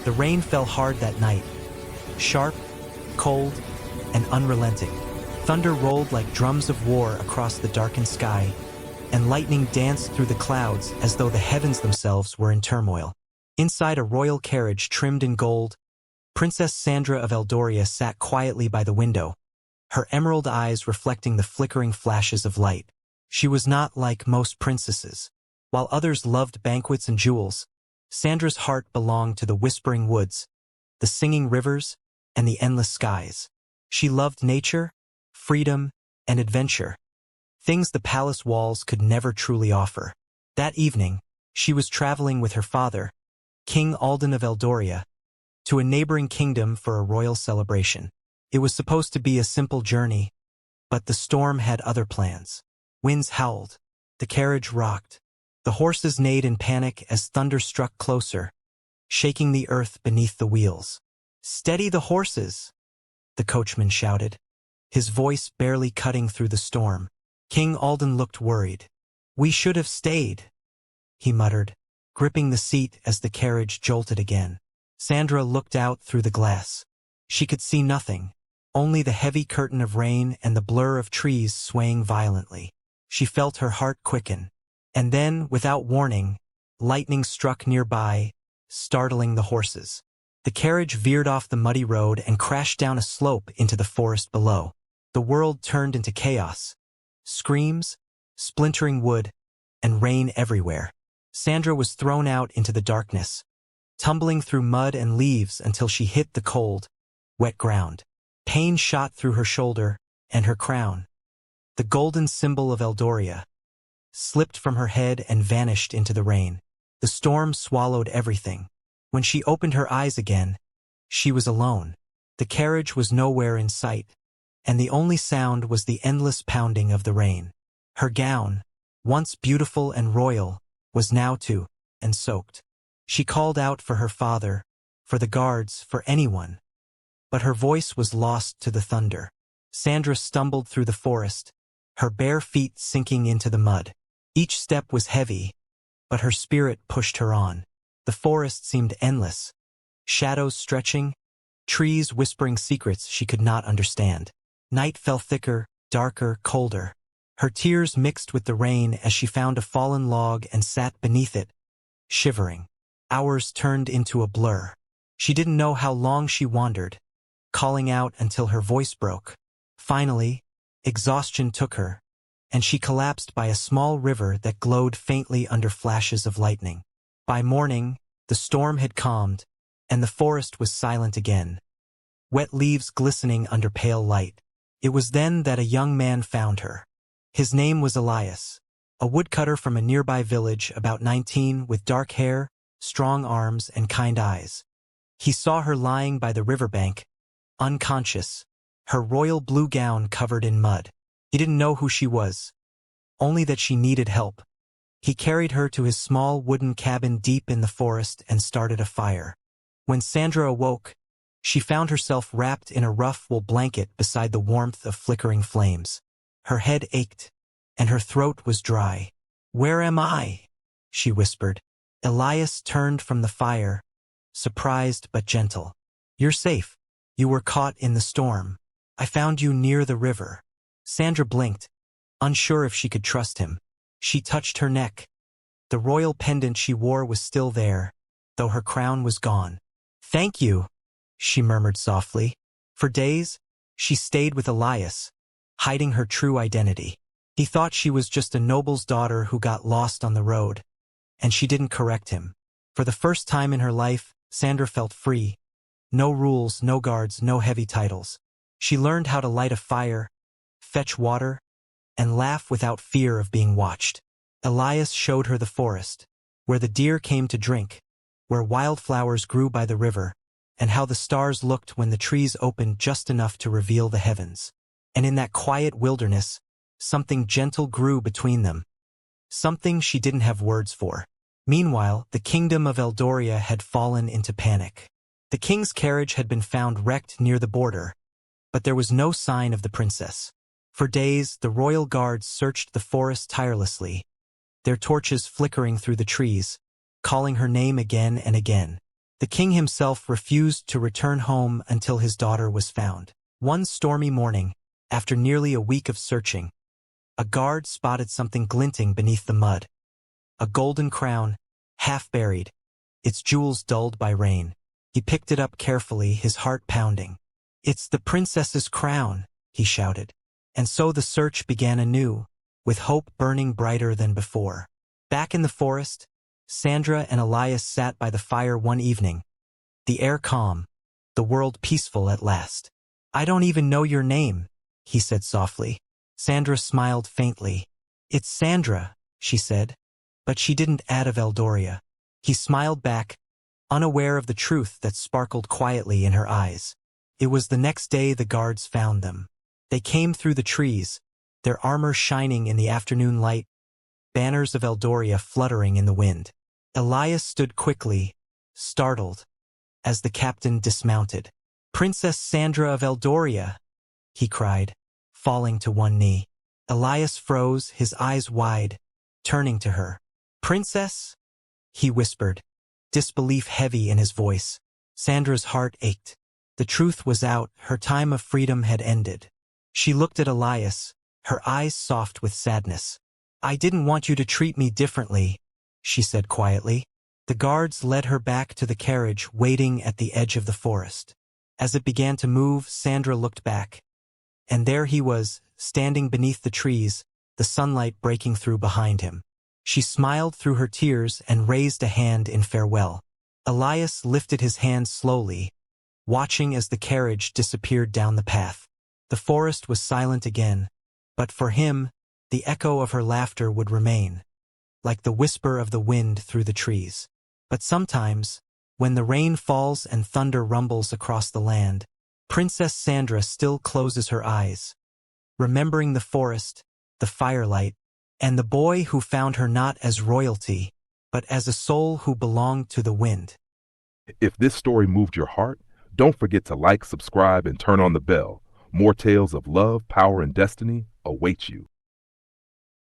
The rain fell hard that night, sharp, cold, and unrelenting. Thunder rolled like drums of war across the darkened sky, and lightning danced through the clouds as though the heavens themselves were in turmoil. Inside a royal carriage trimmed in gold, Princess Sandra of Eldoria sat quietly by the window, her emerald eyes reflecting the flickering flashes of light. She was not like most princesses. While others loved banquets and jewels, Sandra's heart belonged to the whispering woods, the singing rivers, and the endless skies. She loved nature, freedom, and adventure, things the palace walls could never truly offer. That evening, she was traveling with her father, King Alden of Eldoria, to a neighboring kingdom for a royal celebration. It was supposed to be a simple journey, but the storm had other plans. Winds howled, the carriage rocked, the horses neighed in panic as thunder struck closer, shaking the earth beneath the wheels. "Steady the horses!" the coachman shouted, his voice barely cutting through the storm. King Alden looked worried. "We should have stayed," he muttered, gripping the seat as the carriage jolted again. Sandra looked out through the glass. She could see nothing, only the heavy curtain of rain and the blur of trees swaying violently. She felt her heart quicken. And then, without warning, lightning struck nearby, startling the horses. The carriage veered off the muddy road and crashed down a slope into the forest below. The world turned into chaos. Screams, splintering wood, and rain everywhere. Sandra was thrown out into the darkness, tumbling through mud and leaves until she hit the cold, wet ground. Pain shot through her shoulder, and her crown, the golden symbol of Eldoria, slipped from her head and vanished into the rain. The storm swallowed everything. When she opened her eyes again, she was alone. The carriage was nowhere in sight, and the only sound was the endless pounding of the rain. Her gown, once beautiful and royal, was now too, and soaked. She called out for her father, for the guards, for anyone. But her voice was lost to the thunder. Sandra stumbled through the forest, her bare feet sinking into the mud. Each step was heavy, but her spirit pushed her on. The forest seemed endless, shadows stretching, trees whispering secrets she could not understand. Night fell thicker, darker, colder. Her tears mixed with the rain as she found a fallen log and sat beneath it, shivering. Hours turned into a blur. She didn't know how long she wandered, calling out until her voice broke. Finally, exhaustion took her, and she collapsed by a small river that glowed faintly under flashes of lightning. By morning, the storm had calmed, and the forest was silent again, wet leaves glistening under pale light. It was then that a young man found her. His name was Elias, a woodcutter from a nearby village, about 19, with dark hair, strong arms, and kind eyes. He saw her lying by the riverbank, unconscious, her royal blue gown covered in mud. He didn't know who she was, only that she needed help. He carried her to his small wooden cabin deep in the forest and started a fire. When Sandra awoke, she found herself wrapped in a rough wool blanket beside the warmth of flickering flames. Her head ached, and her throat was dry. "Where am I?" she whispered. Elias turned from the fire, surprised but gentle. "You're safe. You were caught in the storm. I found you near the river." Sandra blinked, unsure if she could trust him. She touched her neck. The royal pendant she wore was still there, though her crown was gone. "Thank you," she murmured softly. For days, she stayed with Elias, hiding her true identity. He thought she was just a noble's daughter who got lost on the road, and she didn't correct him. For the first time in her life, Sandra felt free. No rules, no guards, no heavy titles. She learned how to light a fire, fetch water, and laugh without fear of being watched. Elias showed her the forest, where the deer came to drink, where wildflowers grew by the river, and how the stars looked when the trees opened just enough to reveal the heavens. And in that quiet wilderness, something gentle grew between them, something she didn't have words for. Meanwhile, the kingdom of Eldoria had fallen into panic. The king's carriage had been found wrecked near the border, but there was no sign of the princess. For days, the royal guards searched the forest tirelessly, their torches flickering through the trees, calling her name again and again. The king himself refused to return home until his daughter was found. One stormy morning, after nearly a week of searching, a guard spotted something glinting beneath the mud. A golden crown, half buried, its jewels dulled by rain. He picked it up carefully, his heart pounding. "It's the princess's crown," he shouted. And so the search began anew, with hope burning brighter than before. Back in the forest, Sandra and Elias sat by the fire one evening, the air calm, the world peaceful at last. "I don't even know your name," he said softly. Sandra smiled faintly. "It's Sandra," she said, but she didn't add of Eldoria. He smiled back, unaware of the truth that sparkled quietly in her eyes. It was the next day the guards found them. They came through the trees, their armor shining in the afternoon light, banners of Eldoria fluttering in the wind. Elias stood quickly, startled, as the captain dismounted. "Princess Sandra of Eldoria," he cried, falling to one knee. Elias froze, his eyes wide, turning to her. "Princess?" he whispered, disbelief heavy in his voice. Sandra's heart ached. The truth was out, her time of freedom had ended. She looked at Elias, her eyes soft with sadness. "I didn't want you to treat me differently," she said quietly. The guards led her back to the carriage waiting at the edge of the forest. As it began to move, Sandra looked back. And there he was, standing beneath the trees, the sunlight breaking through behind him. She smiled through her tears and raised a hand in farewell. Elias lifted his hand slowly, watching as the carriage disappeared down the path. The forest was silent again, but for him, the echo of her laughter would remain, like the whisper of the wind through the trees. But sometimes, when the rain falls and thunder rumbles across the land, Princess Sandra still closes her eyes, remembering the forest, the firelight, and the boy who found her not as royalty, but as a soul who belonged to the wind. If this story moved your heart, don't forget to like, subscribe, and turn on the bell. More tales of love, power, and destiny await you.